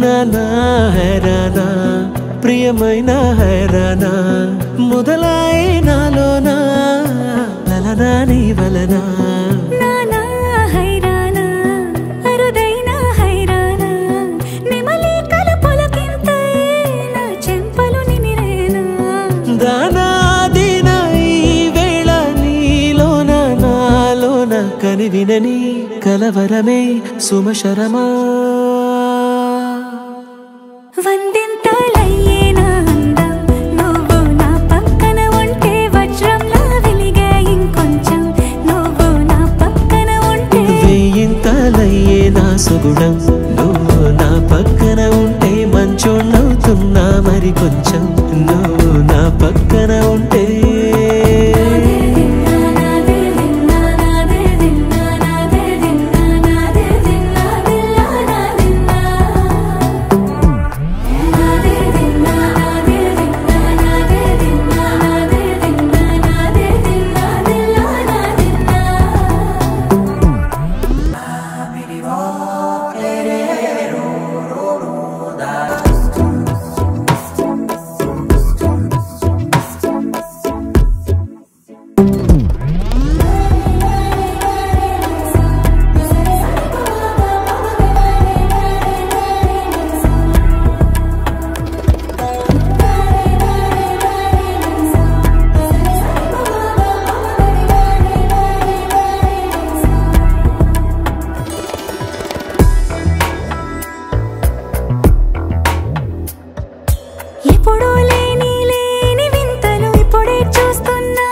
నానా హైరానా ప్రియమైన హైరానా మొదలై నాలోనా లలనా నీ వలనా నానా హైరానా అరుదైన హైరానా నిమలి కలపులకింతై నా చెంపలు నిమిరేనా దానాదిన ఈ వేళ నీలోన నాలోన కనివినని కలవరమే సుమశరమా వందింతలయ్యేనా అందం నువ్వు నా పక్కన ఉంటే వజ్రంలా వెలిగే ఇంకొంచెం నువ్వు నా పక్కన ఉంటే వెయ్యింతలయ్యే నా సుగుణం నువ్వు నా పక్కన ఉంటే మంచోళ్ళవుతున్నా మరి కొంచెం నువ్వు నా పక్కన ఉంటే ఎప్పుడూ లేని వింతలు ఇప్పుడే చూస్తున్నా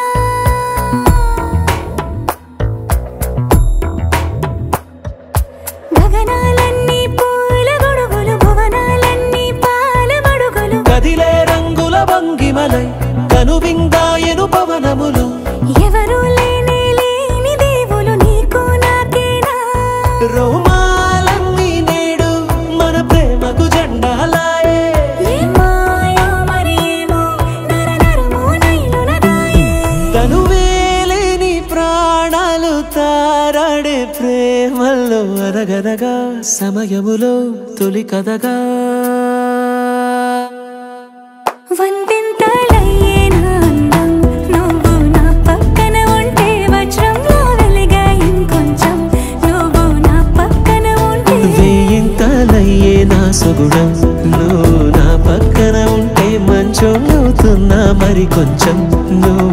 గగనాలన్నీ పూల గొడుగులు భువనాలన్నీ పాల మడుగులు కదిలే రంగుల భంగిమలై కనువిందాయను పవనములు ఎవరు లేని దేవులు నీకు నాకేనా రోమాలన్నీ నేడు మన ప్రేమకు జెండాలాయే మాయో మరేమో నరనరమో నైలునదాయే తనువేలేని ప్రాణాలు తారాడే ప్రేమల్లో అరగనగా సమయములో తొలి కథగా వందింతలయ్యేనా అందం నువ్వు నా పక్కన ఉంటే వజ్రంలా వెలిగే ఇంకొంచెం నువ్వు నా పక్కన ఉంటే వెయ్యింతలయ్యే నా సుగుణం నువ్వు నా పక్కన ఉంటే మంచోళ్ళవుతున్నా మరి కొంచెం నువ్వు